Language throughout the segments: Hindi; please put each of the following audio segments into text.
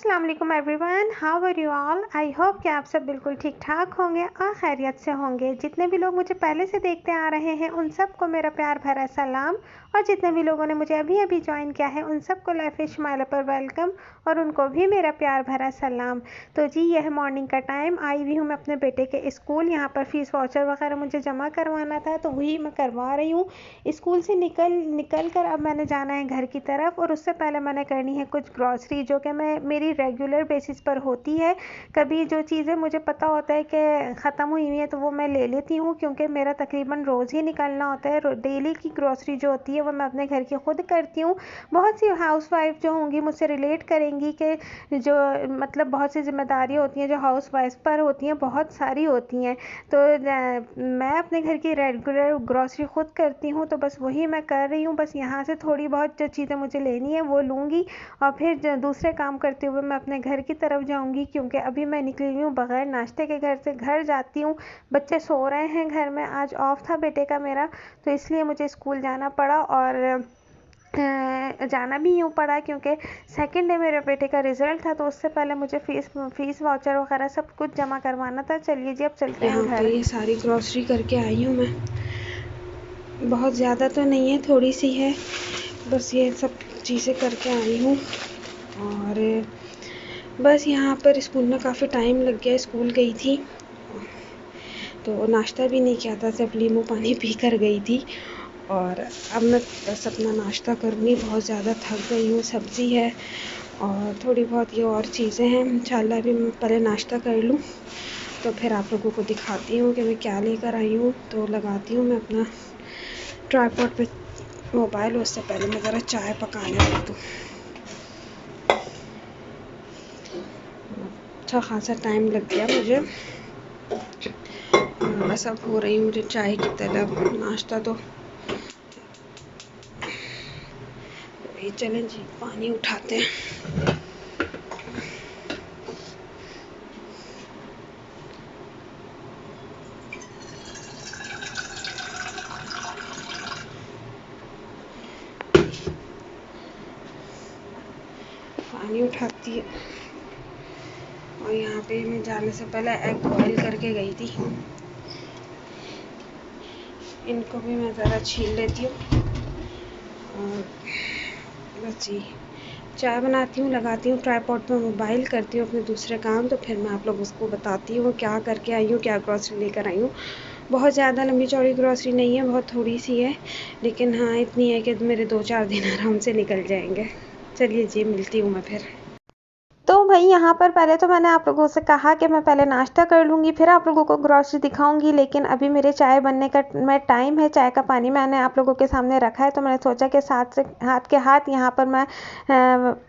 अस्सलाम वालेकुम everyone, how are you all. I hope कि आप सब बिल्कुल ठीक ठाक होंगे और खैरियत से होंगे। जितने भी लोग मुझे पहले से देखते आ रहे हैं उन सबको मेरा प्यार भरा सलाम, और जितने भी लोगों ने मुझे अभी अभी ज्वाइन किया है उन सबको लाइफ इज स्माइल पर वेलकम, और उनको भी मेरा प्यार भरा सलाम। तो जी, यह मॉर्निंग का टाइम, आई हुई हूँ मैं अपने बेटे के स्कूल। यहाँ पर फ़ीस वाउचर वगैरह मुझे जमा करवाना था तो वही मैं करवा रही हूँ। स्कूल से निकल कर अब मैंने जाना है घर की तरफ, और उससे पहले मैंने करनी है कुछ ग्रॉसरी जो कि मैं मेरी रेगुलर बेसिस पर होती है। कभी जो चीज़ें मुझे पता होता है कि ख़त्म हुई हुई है तो वो मैं ले लेती हूँ, क्योंकि मेरा तकरीबन रोज़ ही निकलना होता है। डेली की ग्रॉसरी जो होती है वो मैं अपने घर की खुद करती हूँ। बहुत सी हाउसवाइफ जो होंगी मुझसे रिलेट करेंगी कि जो मतलब बहुत सी जिम्मेदारियाँ होती हैं जो हाउसवाइफ पर होती हैं, बहुत सारी होती हैं। तो मैं अपने घर की रेगुलर ग्रॉसरी खुद करती हूँ, तो बस वही मैं कर रही हूँ। बस यहाँ से थोड़ी बहुत जो चीज़ें मुझे लेनी है वो लूँगी, और फिर दूसरे काम करते हुए मैं अपने घर की तरफ जाऊँगी, क्योंकि अभी मैं निकली हुई हूँ बग़ैर नाश्ते के घर से। घर जाती हूँ, बच्चे सो रहे हैं घर में, आज ऑफ था बेटे का मेरा, तो इसलिए मुझे स्कूल जाना पड़ा। और जाना भी यूँ पड़ा क्योंकि सेकंड डे मेरे बेटे का रिज़ल्ट था, तो उससे पहले मुझे फ़ीस वाउचर वगैरह सब कुछ जमा करवाना था। चलिए जी, अब चलते हैं यहाँ घर। पे ये सारी ग्रॉसरी करके आई हूँ मैं। बहुत ज़्यादा तो नहीं है, थोड़ी सी है, बस ये सब चीज़ें करके आई हूँ। और बस यहाँ पर स्कूल में काफ़ी टाइम लग गया। स्कूल गई थी तो नाश्ता भी नहीं किया था, सिर्फ नींबू पानी पी कर गई थी। और अब मैं बस अपना नाश्ता करूँगी। बहुत ज़्यादा थक गई हूँ। सब्ज़ी है और थोड़ी बहुत ये और चीज़ें हैं। इंशाल्लाह अभी मैं पहले नाश्ता कर लूँ तो फिर आप लोगों को दिखाती हूँ कि मैं क्या लेकर आई हूँ। तो लगाती हूँ मैं अपना ट्राइपॉड पे मोबाइल, उससे पहले मैं ज़रा चाय पकाने रख दूँ। अच्छा खासा टाइम लग गया मुझे, बस अब हो रही मुझे चाय की तलब। नाश्ता तो चलें जी, पानी उठाते हैं। पानी उठाती है। और यहाँ पे मैं जाने से पहले एग बॉईल करके गई थी। इनको भी मैं ज़रा छील लेती हूँ और बस जी, चाय बनाती हूँ, लगाती हूँ ट्राइपॉड पे मोबाइल, करती हूँ अपने दूसरे काम, तो फिर मैं आप लोगों को बताती हूँ क्या करके आई हूँ, क्या ग्रॉसरी लेकर आई हूँ। बहुत ज़्यादा लंबी चौड़ी ग्रॉसरी नहीं है, बहुत थोड़ी सी है, लेकिन हाँ इतनी है कि मेरे 2-4 दिन आराम से निकल जाएंगे। चलिए जी, मिलती हूँ मैं फिर। तो भाई, यहाँ पर पहले तो मैंने आप लोगों से कहा कि मैं पहले नाश्ता कर लूँगी, फिर आप लोगों को ग्रॉसरी दिखाऊंगी, लेकिन अभी मेरे चाय बनने का टाइम है। चाय का पानी मैंने आप लोगों के सामने रखा है, तो मैंने सोचा कि साथ से हाथ के हाथ यहाँ पर मैं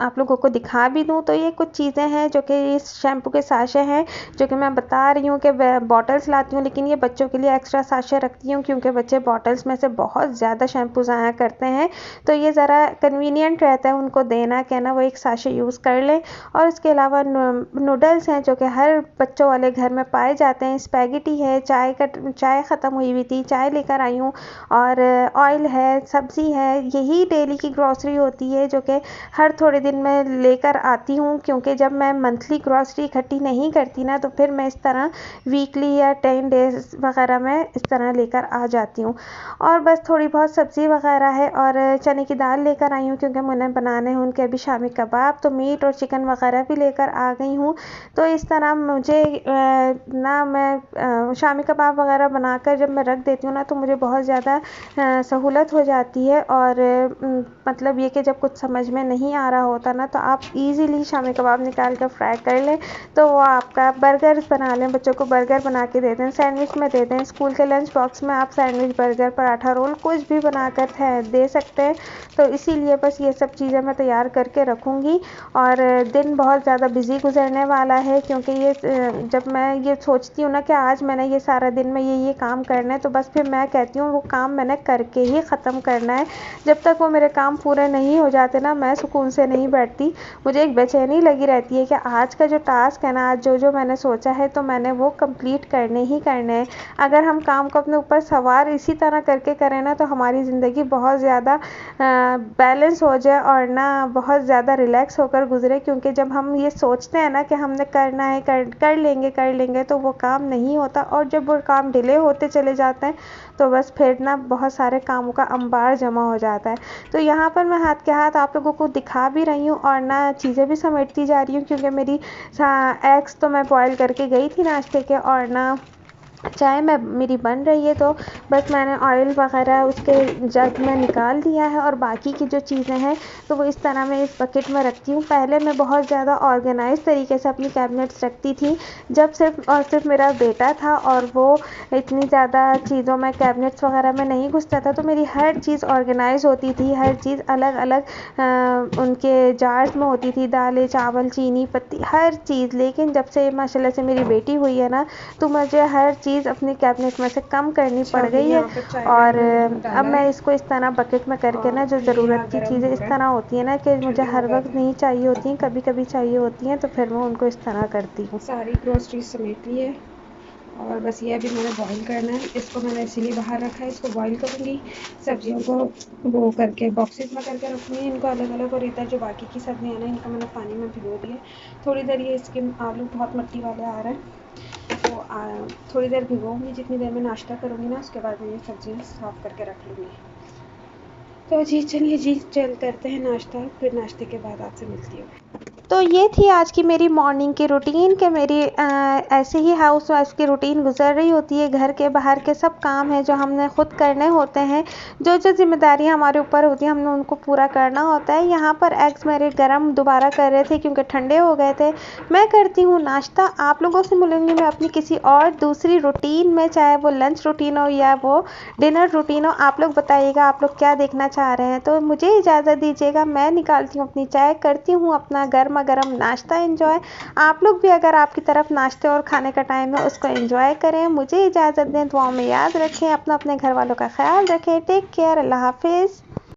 आप लोगों को दिखा भी दूँ। तो ये कुछ चीज़ें हैं जो कि इस शैम्पू के साशे हैं, जो कि मैं बता रही हूँ कि बॉटल्स लाती हूँ, लेकिन ये बच्चों के लिए एक्स्ट्रा साशे रखती हूँ, क्योंकि बच्चे बॉटल्स में से बहुत ज़्यादा शैम्पू ज़ाया करते हैं, तो ये ज़रा कन्वीनियंट रहता है उनको देना कि ना वो एक साशे यूज़ कर लें। और इसके अलावा नूडल्स हैं जो कि हर बच्चों वाले घर में पाए जाते हैं। स्पैगेटी है, चाय ख़त्म हुई हुई थी, चाय लेकर आई हूँ, और ऑयल है, सब्ज़ी है। यही डेली की ग्रॉसरी होती है जो कि हर थोड़े दिन में लेकर आती हूँ, क्योंकि जब मैं मंथली ग्रॉसरी इकट्ठी नहीं करती ना, तो फिर मैं इस तरह वीकली या 10 डेज़ वगैरह में इस तरह लेकर आ जाती हूँ। और बस थोड़ी बहुत सब्ज़ी वगैरह है, और चने की दाल लेकर आई हूँ, क्योंकि मैंने बनाने हैं उनके अभी शामी कबाब, तो मीट और चिकन वगैरह भी लेकर आ गई हूँ। तो इस तरह मुझे ना मैं शामी कबाब वगैरह बनाकर जब मैं रख देती हूँ ना, तो मुझे बहुत ज़्यादा सहूलत हो जाती है। और मतलब ये कि जब कुछ समझ में नहीं आ रहा होता ना, तो आप इजीली शामी कबाब निकाल कर फ्राई कर लें, तो वो आपका बर्गर बना लें, बच्चों को बर्गर बना के दे दें, सैंडविच में दे दें, स्कूल के लंच बॉक्स में आप सैंडविच, बर्गर, पराठा, रोल कुछ भी बनाकर दे सकते हैं। तो इसीलिए बस ये सब चीज़ें मैं तैयार करके रखूँगी। और दिन बहुत ज़्यादा बिज़ी गुजरने वाला है, क्योंकि ये जब मैं ये सोचती हूँ ना कि आज मैंने ये सारा दिन में ये काम करना है, तो बस फिर मैं कहती हूँ वो काम मैंने करके ही ख़त्म करना है। जब तक वो मेरे काम पूरे नहीं हो जाते ना, मैं सुकून से नहीं बैठती। मुझे एक बेचैनी लगी रहती है कि आज का जो टास्क है ना, आज जो मैंने सोचा है, तो मैंने वो कंप्लीट करने ही करने हैं। अगर हम काम को अपने ऊपर सवार इसी तरह करके करें ना, तो हमारी ज़िंदगी बहुत ज़्यादा बैलेंस हो जाए और ना बहुत ज़्यादा रिलैक्स होकर गुजरे, क्योंकि जब हम ये सोचते हैं ना कि हमने करना है, कर लेंगे तो वो काम नहीं होता, और जब वो काम डिले होते चले जाते हैं तो बस फिर ना बहुत सारे कामों का अंबार जमा हो जाता है। तो यहाँ पर मैं हाथ के हाथ आप लोगों को दिखा भी रही हूँ और ना चीज़ें भी समेटती जा रही हूँ, क्योंकि मेरी एग्स तो मैं बॉयल करके गई थी नाश्ते के, और ना चाय में मेरी बन रही है, तो बस मैंने ऑयल वगैरह उसके जग में निकाल दिया है, और बाकी की जो चीज़ें हैं तो वो इस तरह मैं इस बकेट में रखती हूँ। पहले मैं बहुत ज़्यादा ऑर्गेनाइज तरीके से अपनी कैबिनेट्स रखती थी, जब सिर्फ और सिर्फ मेरा बेटा था और वो इतनी ज़्यादा चीज़ों में कैबिनेट्स वगैरह में नहीं घुसता था, तो मेरी हर चीज़ ऑर्गेनाइज होती थी, हर चीज़ अलग अलग उनके जार्स में होती थी, दालें चावल चीनी पत्ती हर चीज़। लेकिन जब से माशाल्लाह से मेरी बेटी हुई है ना, तो मुझे हर चीज़ अपनी कैबिनेट में से कम करनी पड़ गई है, और अब मैं इसको इस तरह बकेट में करके ना, जो ज़रूरत की चीज़ें इस तरह होती है ना कि मुझे हर वक्त नहीं चाहिए होती हैं, कभी कभी चाहिए होती हैं, तो फिर मैं उनको इस तरह करती हूँ। सारी ग्रोसरी समेट ली है और बस ये अभी मैंने बॉईल करना है। इसको मैंने इसीलिए बाहर रखा है, इसको बॉईल करूँगी, सब्जियों को वो करके बॉक्सेस में करके रखूँगी इनको अलग अलग। और इधर जो बाकी की सब्जियाँ हैं ना, इनको मैंने पानी में भिगो दिया। थोड़ी देर ये इसके आलू बहुत मिट्टी वाले आ रहे हैं, तो थोड़ी देर भिगोऊँगी, जितनी देर में नाश्ता करूँगी ना उसके बाद मैं ये सब्जियाँ साफ़ करके रख लूँगी। तो जी चलिए जी, चल करते हैं नाश्ता, फिर नाश्ते के बाद आपसे मिलती हूँ। तो ये थी आज की मेरी मॉर्निंग की रूटीन, कि मेरी ऐसे ही हाउस वाइफ की रूटीन गुजर रही होती है। घर के बाहर के सब काम हैं जो हमने खुद करने होते हैं, जो जो जिम्मेदारियां हमारे ऊपर होती हैं हमने उनको पूरा करना होता है। यहाँ पर एग्स मेरे गरम दोबारा कर रहे थे क्योंकि ठंडे हो गए थे। मैं करती हूँ नाश्ता। आप लोगों से मिलूंगी मैं अपनी किसी और दूसरी रूटीन में, चाहे वो लंच रूटीन हो या वो डिनर रूटीन हो। आप लोग बताइएगा आप लोग क्या देखना चाह रहे हैं। तो मुझे इजाज़त दीजिएगा, मैं निकालती हूँ अपनी चाय, करती हूँ अपना गर्मा गर्म नाश्ता एंजॉय। आप लोग भी अगर आपकी तरफ नाश्ते और खाने का टाइम है उसको एंजॉय करें। मुझे इजाज़त दें, दुआओं में याद रखें, अपने घर वालों का ख्याल रखें। टेक केयर, अल्लाह हाफिज़।